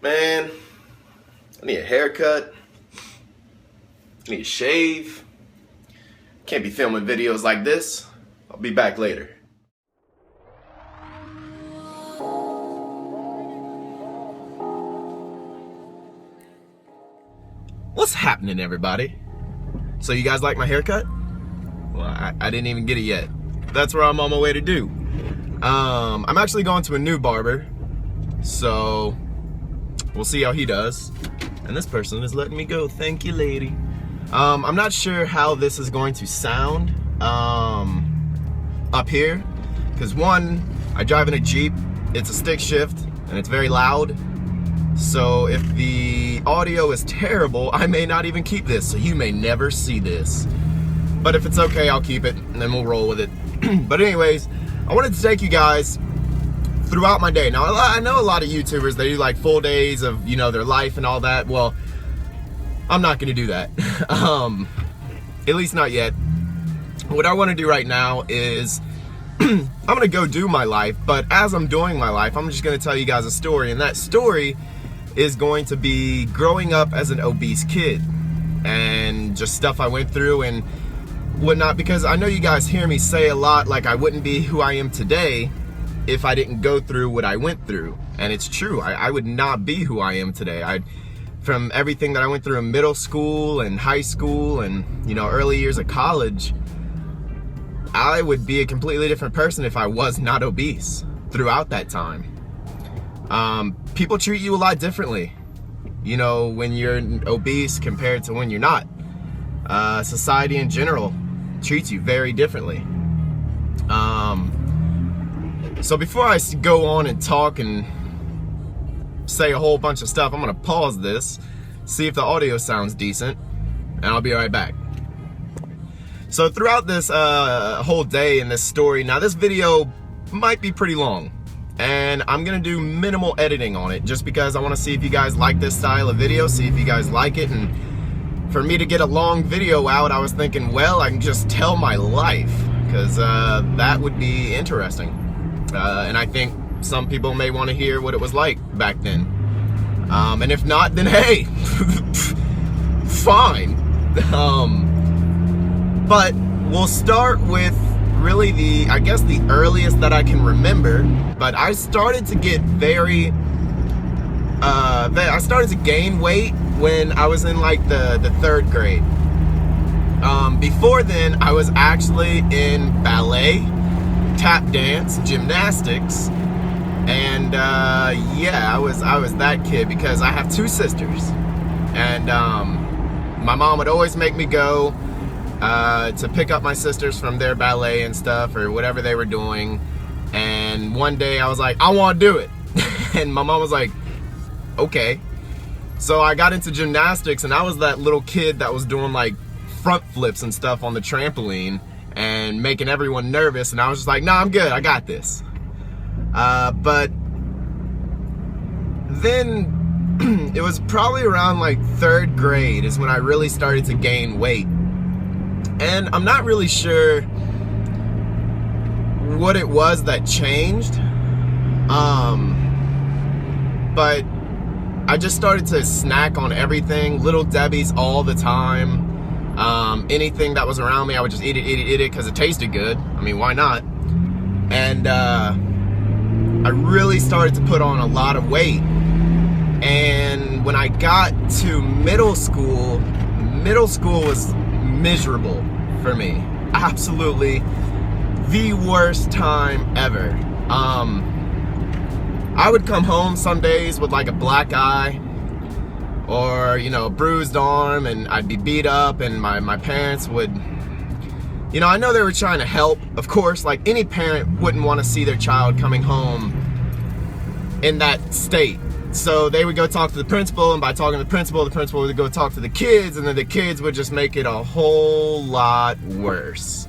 Man, I need a haircut. I need a shave. Can't be filming videos like this. I'll be back later. What's happening, everybody? So you guys like my haircut? Well, I didn't even get it yet. That's where I'm on my way to do. I'm actually going to a new barber, so we'll see how he does. And this person is letting me go. Thank you, lady. I'm not sure how this is going to sound up here, because one, I drive in a Jeep. It's a stick shift, and it's very loud. So if the audio is terrible, I may not even keep this, so you may never see this. But if it's okay, I'll keep it, and then we'll roll with it. But anyways, I wanted to take you guys throughout my day. Now, I know a lot of YouTubers, they do like full days of, you know, their life and all that. Well, I'm not gonna do that. At least not yet. What I wanna do right now is, I'm gonna go do my life, but as I'm doing my life, I'm just gonna tell you guys a story, and that story is going to be growing up as an obese kid and just stuff I went through and whatnot, because I know you guys hear me say a lot like I wouldn't be who I am today if I didn't go through what I went through. And it's true, I would not be who I am today. From everything that I went through in middle school and high school and, you know, early years of college, I would be a completely different person if I was not obese throughout that time. People treat you a lot differently, you know, when you're obese compared to when you're not. Society in general treats you very differently. So before I go on and talk and say a whole bunch of stuff, I'm gonna pause this, see if the audio sounds decent, and I'll be right back. So throughout this whole day in this story, now this video might be pretty long, and I'm gonna do minimal editing on it just because I want to see if you guys like this style of video, see if you guys like it. And for me to get a long video out, I was thinking, well, I can just tell my life, because that would be interesting. And I think some people may want to hear what it was like back then. And if not, then hey, fine. But we'll start with really I guess the earliest that I can remember. But I started to get I started to gain weight when I was in like the 3rd grade. Before then, I was actually in ballet, tap dance, gymnastics, and yeah, I was that kid because I have 2 sisters, and my mom would always make me go to pick up my sisters from their ballet and stuff or whatever they were doing. And one day I was like, I want to do it. And my mom was like, okay. So I got into gymnastics, and I was that little kid that was doing like front flips and stuff on the trampoline and making everyone nervous. And I was just like, nah, I'm good, I got this. But then it was probably around like 3rd grade is when I really started to gain weight. And I'm not really sure what it was that changed, but I just started to snack on everything, Little Debbie's all the time. Anything that was around me, I would just eat it because it tasted good. I mean, why not? And I really started to put on a lot of weight. And when I got to middle school was miserable for me. Absolutely the worst time ever. I would come home some days with like a black eye or, you know, a bruised arm, and I'd be beat up, and my parents would, you know, I know they were trying to help, of course, like any parent wouldn't want to see their child coming home in that state. So they would go talk to the principal, and by talking to the principal would go talk to the kids, and then the kids would just make it a whole lot worse.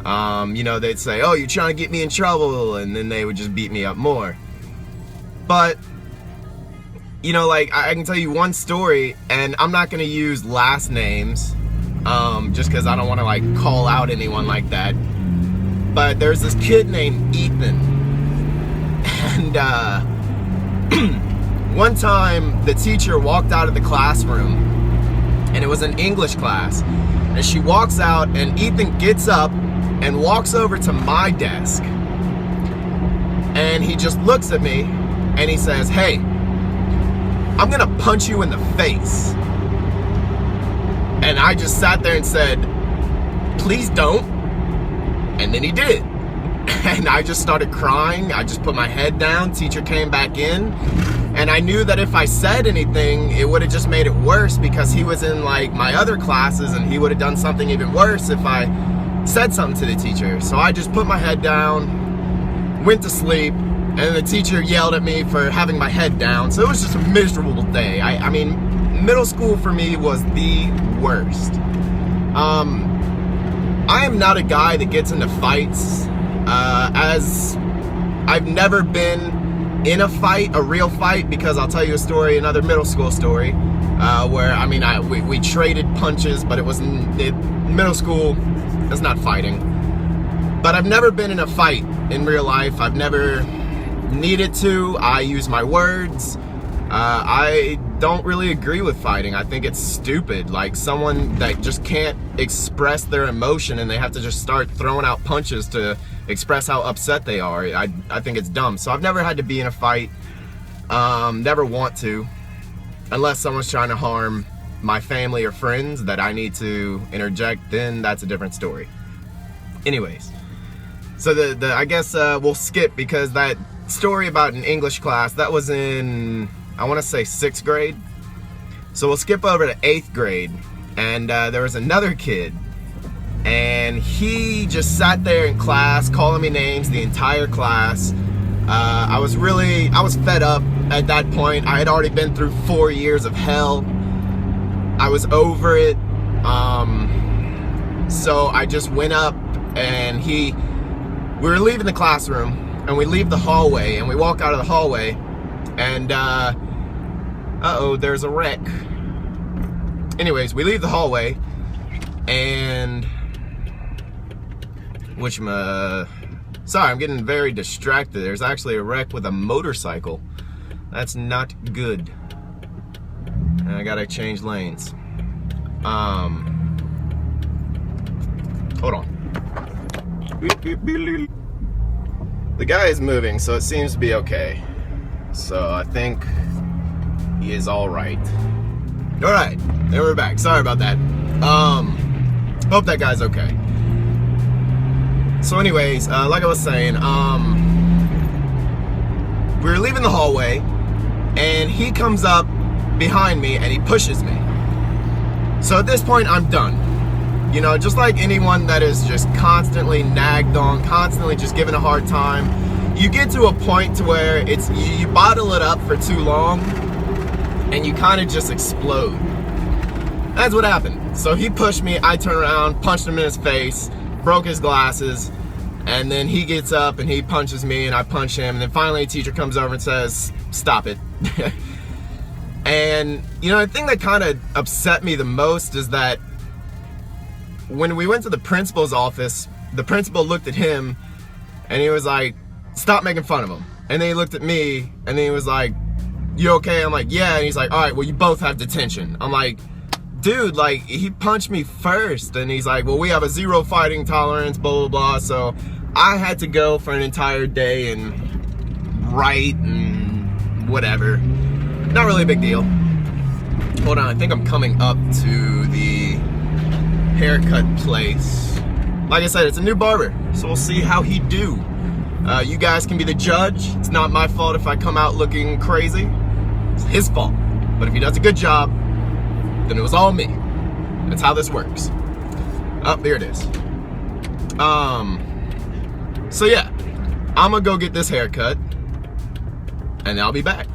You know, they'd say, oh, you're trying to get me in trouble, and then they would just beat me up more. But, you know, like, I can tell you one story, and I'm not gonna use last names, just because I don't want to, like, call out anyone like that. But there's this kid named Ethan, and One time, the teacher walked out of the classroom, and it was an English class, and she walks out, and Ethan gets up and walks over to my desk, and he just looks at me, and he says, "Hey, I'm gonna punch you in the face." And I just sat there and said, "Please don't." And then he did. And I just started crying. I just put my head down. Teacher came back in. And I knew that if I said anything, it would have just made it worse, because he was in like my other classes and he would have done something even worse if I said something to the teacher. So I just put my head down, went to sleep, and the teacher yelled at me for having my head down. So it was just a miserable day. I mean, middle school for me was the worst. I am not a guy that gets into fights, as I've never been in a fight, a real fight, because I'll tell you a story, another middle school story, where, I mean, we traded punches, but middle school, it's not fighting. But I've never been in a fight in real life. I've never needed to. I use my words. I don't really agree with fighting. I think it's stupid. Like, someone that just can't express their emotion and they have to just start throwing out punches to express how upset they are. I think it's dumb. So I've never had to be in a fight. Never want to. Unless someone's trying to harm my family or friends that I need to interject, then that's a different story. Anyways. So I guess we'll skip, because that story about an English class, that was in, I want to say 6th grade. So we'll skip over to 8th grade, and there was another kid, and he just sat there in class calling me names the entire class. I was fed up at that point. I had already been through 4 years of hell. I was over it. So I just went up, and we were leaving the classroom, and we leave the hallway, and we walk out of the hallway, and uh-oh, there's a wreck. Anyways, we leave the hallway, and sorry, I'm getting very distracted. There's actually a wreck with a motorcycle. That's not good. And I gotta change lanes. Hold on. The guy is moving, so it seems to be okay. So I think he is all right. All right, there we're back. Sorry about that. Hope that guy's okay. So anyways, like I was saying, we were leaving the hallway, and he comes up behind me and he pushes me. So at this point, I'm done. You know, just like anyone that is just constantly nagged on, constantly just given a hard time, you get to a point to where you bottle it up for too long, and you kind of just explode. That's what happened. So he pushed me, I turned around, punched him in his face, broke his glasses, and then he gets up and he punches me and I punch him, and then finally a teacher comes over and says, "Stop it." And, you know, the thing that kind of upset me the most is that when we went to the principal's office, the principal looked at him and he was like, "Stop making fun of him." And then he looked at me and then he was like, "You okay?" I'm like, "Yeah." And he's like, "All right, well, you both have detention." I'm like, dude, like, he punched me first. And he's like, "Well, we have a 0 fighting tolerance, blah, blah, blah." So I had to go for an entire day and write and whatever. Not really a big deal. Hold on, I think I'm coming up to the haircut place. Like I said, it's a new barber, so we'll see how he do. You guys can be the judge. It's not my fault if I come out looking crazy. It's his fault. But if he does a good job, then it was all me. That's how this works. Oh, there it is. So yeah, I'm gonna go get this haircut, and I'll be back.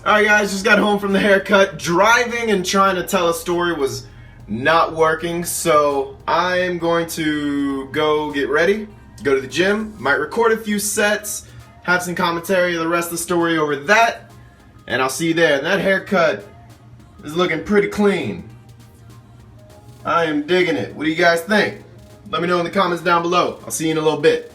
Alright guys, just got home from the haircut. Driving and trying to tell a story was not working, so I'm going to go get ready, go to the gym, might record a few sets, have some commentary of the rest of the story over that, and I'll see you there. And that haircut is looking pretty clean. I am digging it. What do you guys think? Let me know in the comments down below. I'll see you in a little bit.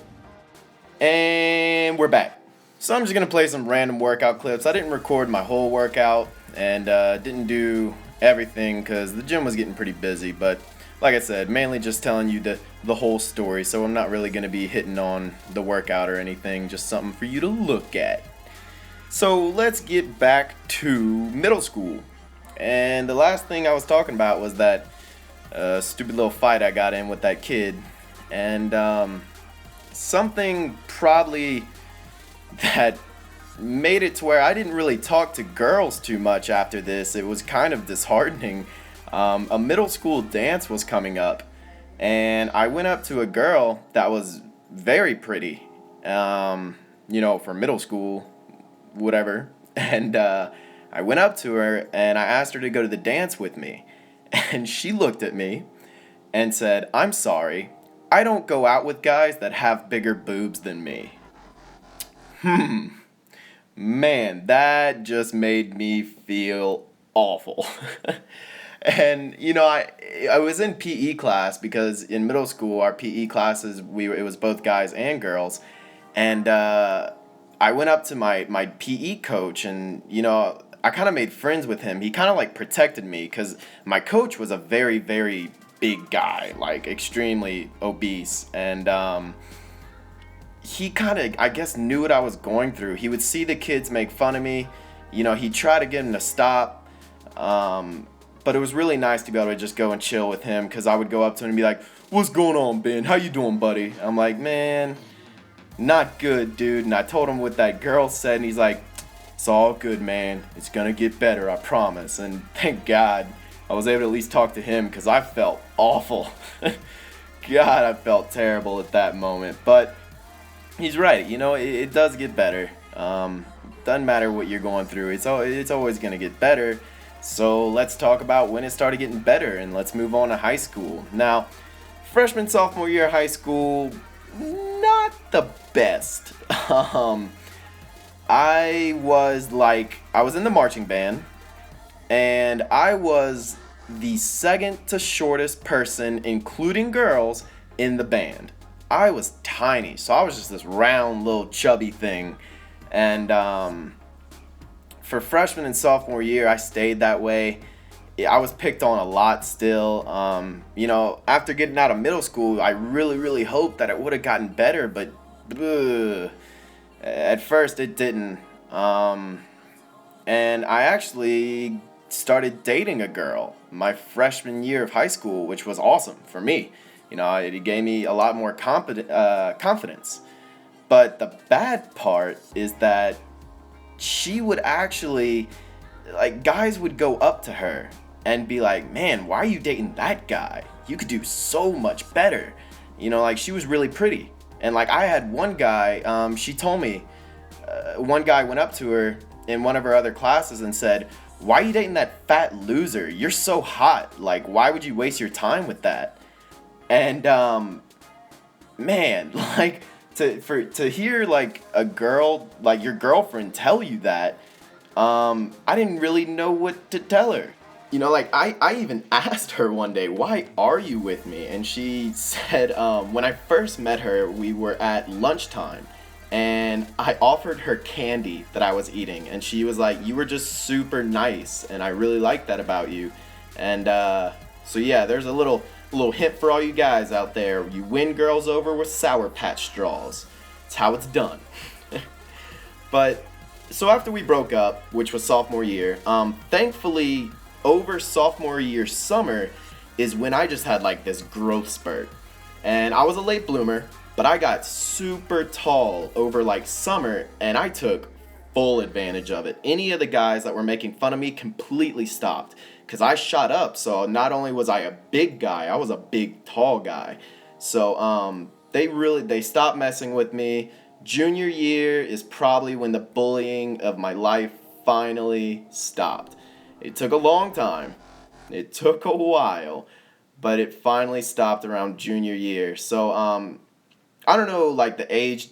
And we're back. So I'm just going to play some random workout clips. I didn't record my whole workout and didn't do everything because the gym was getting pretty busy. But like I said, mainly just telling you the whole story. So I'm not really going to be hitting on the workout or anything. Just something for you to look at. So let's get back to middle school. And the last thing I was talking about was that stupid little fight I got in with that kid. And something probably that made it to where I didn't really talk to girls too much after this. It was kind of disheartening. A middle school dance was coming up, and I went up to a girl that was very pretty, for middle school, whatever. And I went up to her, and I asked her to go to the dance with me. And she looked at me and said, "I'm sorry, I don't go out with guys that have bigger boobs than me." Man, that just made me feel awful. And I was in PE class because in middle school our PE classes it was both guys and girls, and I went up to my PE coach, and I kind of made friends with him. He kind of like protected me because my coach was a very, very big guy, like extremely obese, and he kind of, I guess, knew what I was going through. He would see the kids make fun of me. He'd try to get them to stop. But it was really nice to be able to just go and chill with him, because I would go up to him and be like, "What's going on, Ben? How you doing, buddy?" I'm like, "Man, not good, dude." And I told him what that girl said, and he's like, "It's all good, man. It's going to get better, I promise." And thank God I was able to at least talk to him, because I felt awful. God, I felt terrible at that moment. But he's right, it does get better. Doesn't matter what you're going through, it's always going to get better. So let's talk about when it started getting better, and let's move on to high school. Now, freshman, sophomore year of high school, not the best. I was in the marching band, and I was the second to shortest person, including girls, in the band. I was tiny, so I was just this round little chubby thing. And for freshman and sophomore year, I stayed that way. I was picked on a lot still. After getting out of middle school, I really, really hoped that it would have gotten better, but at first it didn't. And I actually started dating a girl my freshman year of high school, which was awesome for me. It gave me a lot more confidence. But the bad part is that she would actually, guys would go up to her and be like, "Man, why are you dating that guy? You could do so much better." She was really pretty. And I had one guy, she told me, one guy went up to her in one of her other classes and said, "Why are you dating that fat loser? You're so hot. Why would you waste your time with that?" And man, to hear a girl, your girlfriend, tell you that, I didn't really know what to tell her. I even asked her one day, "Why are you with me?" And she said, when I first met her, we were at lunchtime, and I offered her candy that I was eating, and she was like, "You were just super nice, and I really like that about you." And so yeah, there's a little hint for all you guys out there. You win girls over with Sour Patch straws. It's how it's done. But so after we broke up, which was sophomore year, thankfully over sophomore year summer is when I just had this growth spurt. And I was a late bloomer, but I got super tall over summer, and I took full advantage of it. Any of the guys that were making fun of me completely stopped, because I shot up. So not only was I a big guy, I was a big, tall guy. So they stopped messing with me. Junior year is probably when the bullying of my life finally stopped. It took a long time. It took a while, but it finally stopped around junior year. So I don't know the age,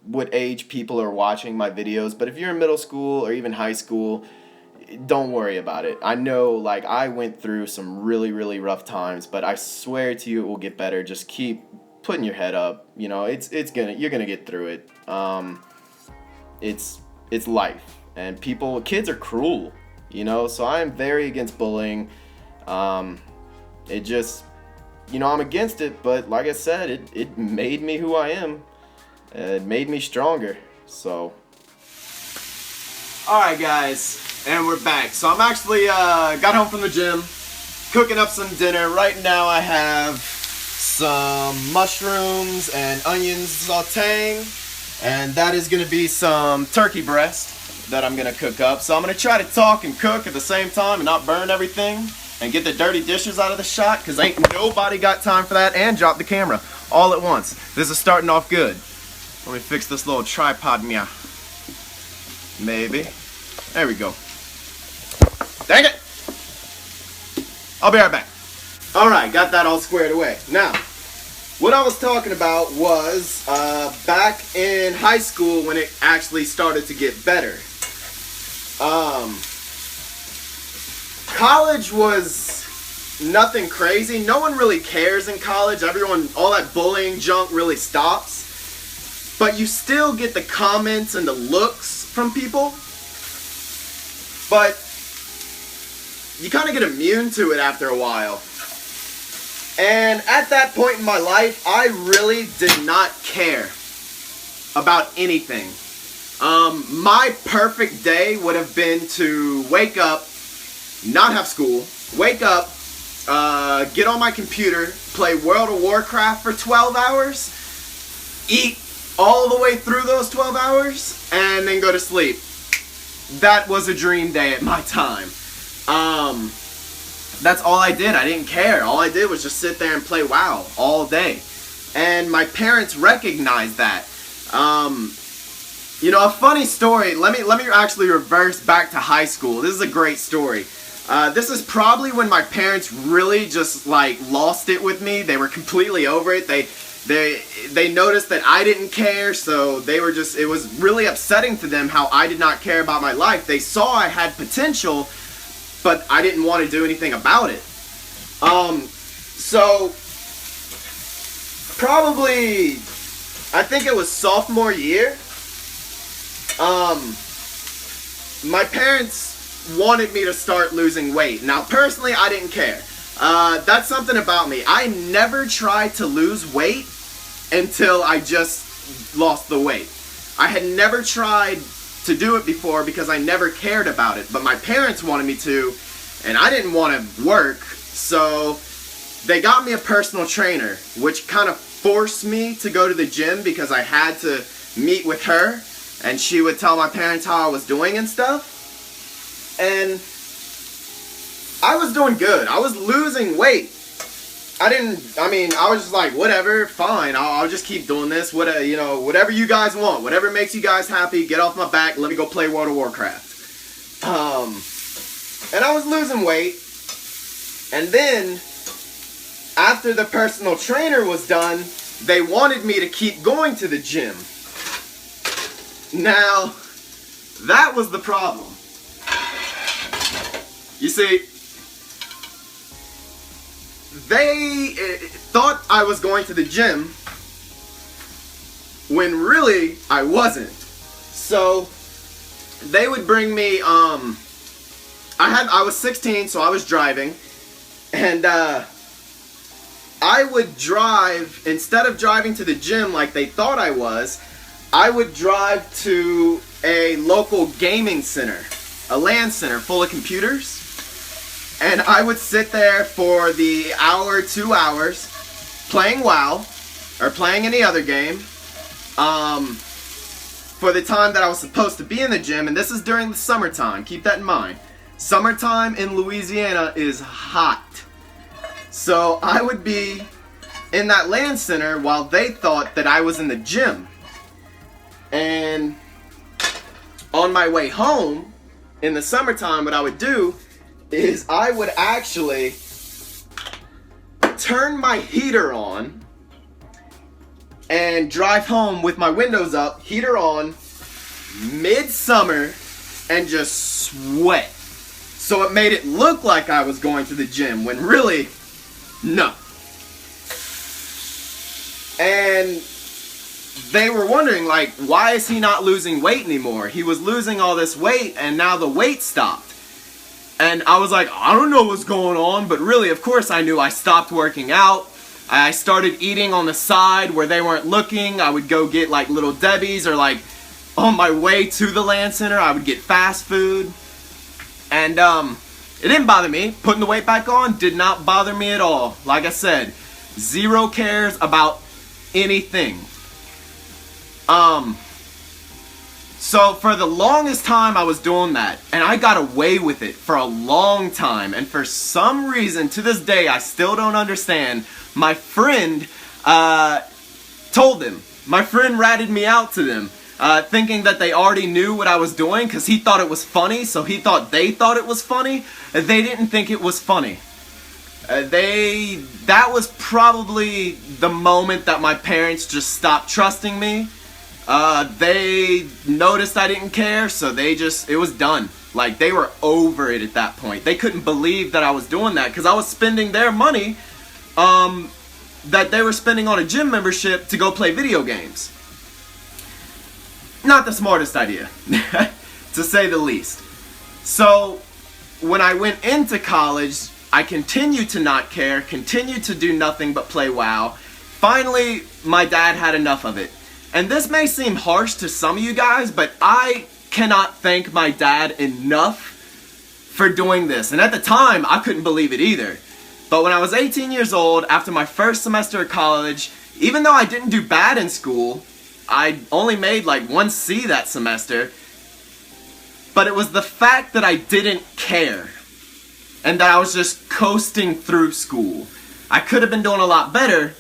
what age people are watching my videos, but if you're in middle school or even high school, don't worry about it. I know I went through some really, really rough times, but I swear to you it will get better. Just keep putting your head up. You know, you're gonna get through it. It's life, and kids are cruel, you know. So I am very against bullying. It just, you know, I'm against it, but like I said, it made me who I am. It made me stronger. So, all right, guys, and we're back. So I'm actually got home from the gym, cooking up some dinner. Right now I have some mushrooms and onions sauteing, and that is going to be some turkey breast that I'm going to cook up. So I'm going to try to talk and cook at the same time and not burn everything and get the dirty dishes out of the shot, because ain't nobody got time for that, and drop the camera all at once. This is starting off good. Let me fix this little tripod meow. Maybe. There we go. Dang it! I'll be right back. Alright, got that all squared away. Now, what I was talking about was back in high school when it actually started to get better. College was nothing crazy. No one really cares in college. All that bullying junk really stops. But you still get the comments and the looks from people. But you kind of get immune to it after a while. And at that point in my life, I really did not care about anything. My perfect day would have been to wake up, not have school, wake up, get on my computer, play World of Warcraft for 12 hours, eat all the way through those 12 hours, and then go to sleep. That was a dream day at my time. That's all I did. I didn't care. All I did was just sit there and play WoW all day. And my parents recognized that. You know, a funny story. Let me actually reverse back to high school. This is a great story. This is probably when my parents really just like lost it with me. They were completely over it. They noticed that I didn't care, so it was really upsetting to them how I did not care about my life. They saw I had potential, but I didn't want to do anything about it. So probably, I think it was sophomore year, my parents wanted me to start losing weight. Now, personally, I didn't care. That's something about me. I never tried to lose weight until I just lost the weight. I had never tried to do it before because I never cared about it, but my parents wanted me to, and I didn't want to work, so they got me a personal trainer, which kind of forced me to go to the gym because I had to meet with her, and she would tell my parents how I was doing and stuff. And I was doing good. I was losing weight. I was just like, whatever, fine. I'll just keep doing this. Whatever you guys want. Whatever makes you guys happy. Get off my back. Let me go play World of Warcraft. And I was losing weight. And then, after the personal trainer was done, they wanted me to keep going to the gym. Now, that was the problem. You see, they thought I was going to the gym when really I wasn't. So they would bring me, I was 16, so I was driving, and I would drive, instead of driving to the gym like they thought I was, I would drive to a local gaming center, a LAN center full of computers. And I would sit there for the hour, 2 hours, playing WoW, or playing any other game, for the time that I was supposed to be in the gym, and this is during the summertime, keep that in mind. Summertime in Louisiana is hot. So I would be in that LAN center while they thought that I was in the gym. And on my way home, in the summertime, what I would do is I would actually turn my heater on and drive home with my windows up, heater on, midsummer, and just sweat. So it made it look like I was going to the gym when really, no. And they were wondering, like, why is he not losing weight anymore? He was losing all this weight, and now the weight stopped. And I was like, I don't know what's going on, but really, of course I knew. I stopped working out. I started eating on the side where they weren't looking. I would go get, like, Little Debbie's, or, like, on my way to the Land Center, I would get fast food. And, it didn't bother me. Putting the weight back on did not bother me at all. Like I said, zero cares about anything. So for the longest time I was doing that, and I got away with it for a long time, and for some reason, to this day, I still don't understand. My friend, told them. My friend ratted me out to them, thinking that they already knew what I was doing, because he thought it was funny, so he thought they thought it was funny. They didn't think it was funny. That was probably the moment that my parents just stopped trusting me. They noticed I didn't care, so it was done. Like, they were over it at that point. They couldn't believe that I was doing that, because I was spending their money, that they were spending on a gym membership to go play video games. Not the smartest idea, to say the least. So, when I went into college, I continued to not care, continued to do nothing but play WoW. Finally, my dad had enough of it. And this may seem harsh to some of you guys, but I cannot thank my dad enough for doing this. And at the time, I couldn't believe it either. But when I was 18 years old, after my first semester of college, even though I didn't do bad in school, I only made like 1 C that semester, but it was the fact that I didn't care. And that I was just coasting through school. I could have been doing a lot better.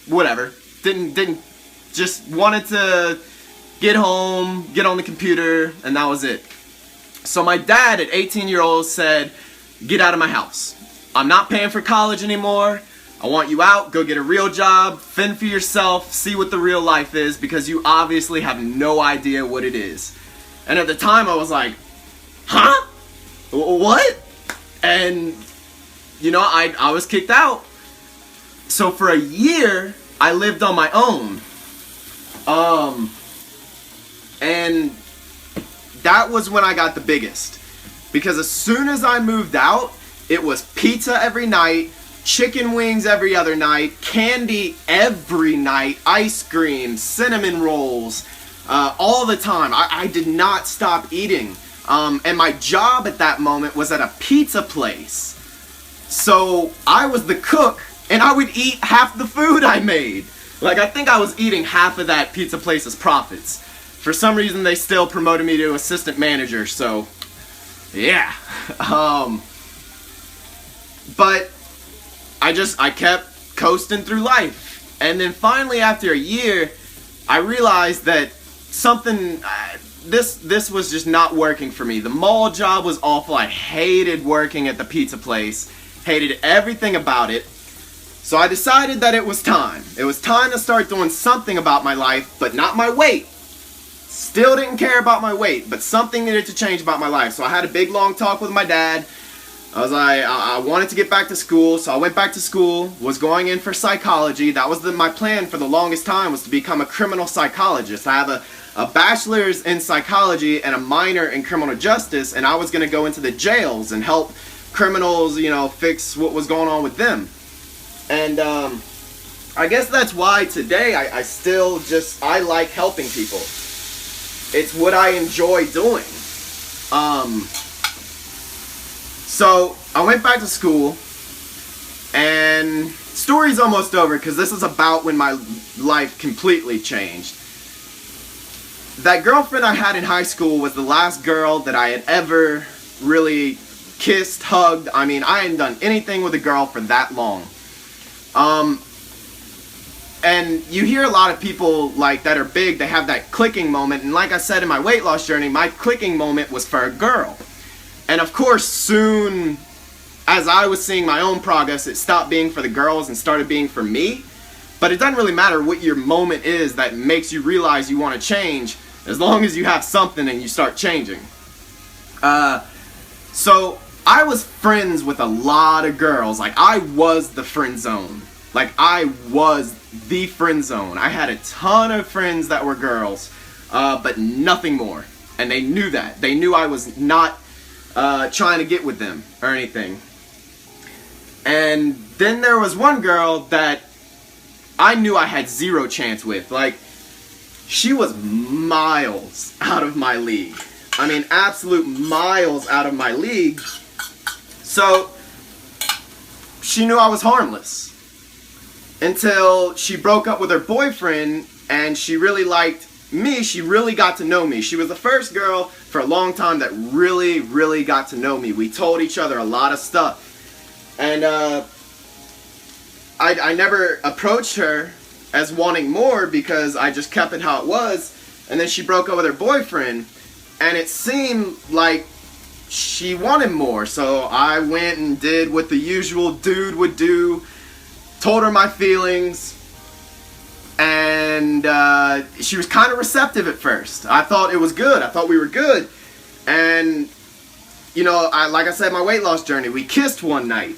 Whatever. Didn't, just wanted to get home, get on the computer, and that was it. So my dad at 18 years old said, get out of my house. I'm not paying for college anymore. I want you out, go get a real job, fend for yourself, see what the real life is, because you obviously have no idea what it is. And at the time I was like, huh? What? And, you know, I was kicked out. So for a year, I lived on my own. And that was when I got the biggest. Because as soon as I moved out, it was pizza every night, chicken wings every other night, candy every night, ice cream, cinnamon rolls, all the time. I did not stop eating. And my job at that moment was at a pizza place. So I was the cook, and I would eat half the food I made. Like, I think I was eating half of that pizza place's profits. For some reason, they still promoted me to assistant manager, so yeah. But I kept coasting through life. And then finally, after a year, I realized that something, this was just not working for me. The mall job was awful. I hated working at the pizza place. Hated everything about it. So I decided that it was time. It was time to start doing something about my life, but not my weight. Still didn't care about my weight, but something needed to change about my life. So I had a big long talk with my dad. I was like, I wanted to get back to school, so I went back to school, was going in for psychology. That was my plan for the longest time, was to become a criminal psychologist. I have a bachelor's in psychology and a minor in criminal justice, and I was going to go into the jails and help criminals, you know, fix what was going on with them. And I guess that's why today I still just, I like helping people. It's what I enjoy doing. So I went back to school, and story's almost over because this is about when my life completely changed. That girlfriend I had in high school was the last girl that I had ever really kissed, hugged. I mean, I hadn't done anything with a girl for that long. And you hear a lot of people like that are big, they have that clicking moment, and like I said in my weight loss journey, my clicking moment was for a girl. And of course, soon as I was seeing my own progress, it stopped being for the girls and started being for me. But it doesn't really matter what your moment is that makes you realize you want to change, as long as you have something and you start changing. So I was friends with a lot of girls. Like, I was the friend zone. Like, I was the friend zone. I had a ton of friends that were girls, but nothing more. And they knew that. They knew I was not trying to get with them or anything. And then there was one girl that I knew I had zero chance with. Like, she was miles out of my league. I mean, absolute miles out of my league. So, she knew I was harmless. Until she broke up with her boyfriend and she really liked me. She really got to know me. She was the first girl for a long time that really, really got to know me. We told each other a lot of stuff. And I never approached her as wanting more because I just kept it how it was. And then she broke up with her boyfriend. And it seemed like she wanted more. So I went and did what the usual dude would do. Told her my feelings, and she was kind of receptive at first. I thought it was good. I thought we were good. And, you know, like I said, my weight loss journey, we kissed one night.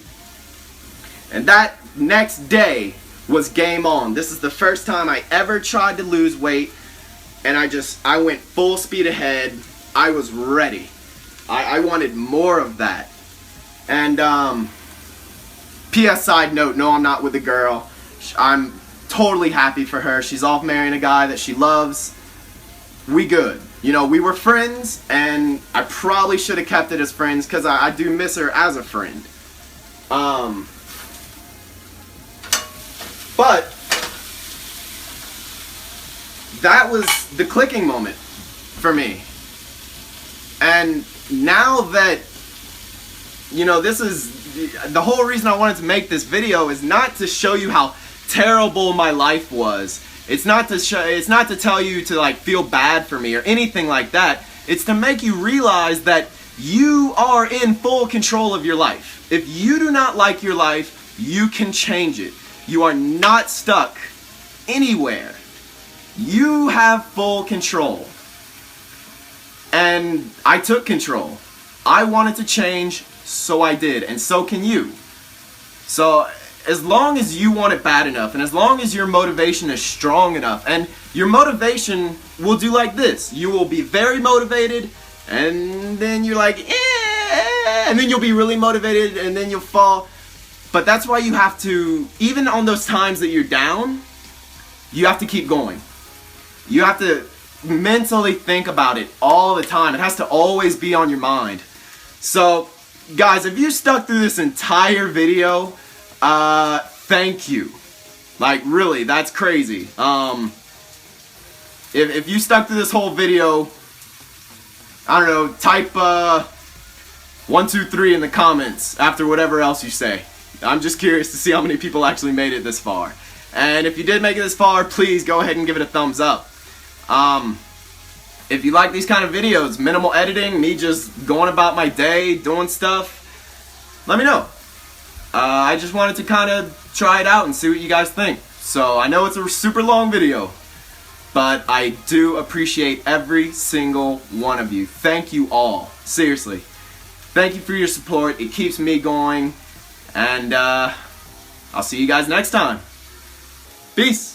And that next day was game on. This is the first time I ever tried to lose weight, and I went full speed ahead. I was ready. I wanted more of that. And, P.S. side note, no, I'm not with a girl. I'm totally happy for her. She's off marrying a guy that she loves. We good. You know, we were friends, and I probably should have kept it as friends because I do miss her as a friend. But that was the clicking moment for me. And now that, you know, this is the whole reason I wanted to make this video is not to show you how terrible my life was. It's not to tell you to like feel bad for me or anything like that. It's to make you realize that you are in full control of your life. If you do not like your life, you can change it. You are not stuck anywhere. You have full control. And I took control. I wanted to change, so I did, and so can you. So as long as you want it bad enough, and as long as your motivation is strong enough, and your motivation will do like this. You will be very motivated, and then you're like, eh, and then you'll be really motivated, and then you'll fall. But that's why you have to, even on those times that you're down, you have to keep going. You have to mentally think about it all the time. It has to always be on your mind. So, guys, if you stuck through this entire video, thank you. Like, really, that's crazy. If you stuck through this whole video, I don't know, type 1, 2, 3 in the comments after whatever else you say. I'm just curious to see how many people actually made it this far. And if you did make it this far, please go ahead and give it a thumbs up. If you like these kind of videos, minimal editing, me just going about my day, doing stuff, let me know. I just wanted to kind of try it out and see what you guys think. So I know it's a super long video, but I do appreciate every single one of you. Thank you all. Seriously. Thank you for your support. It keeps me going. And I'll see you guys next time. Peace.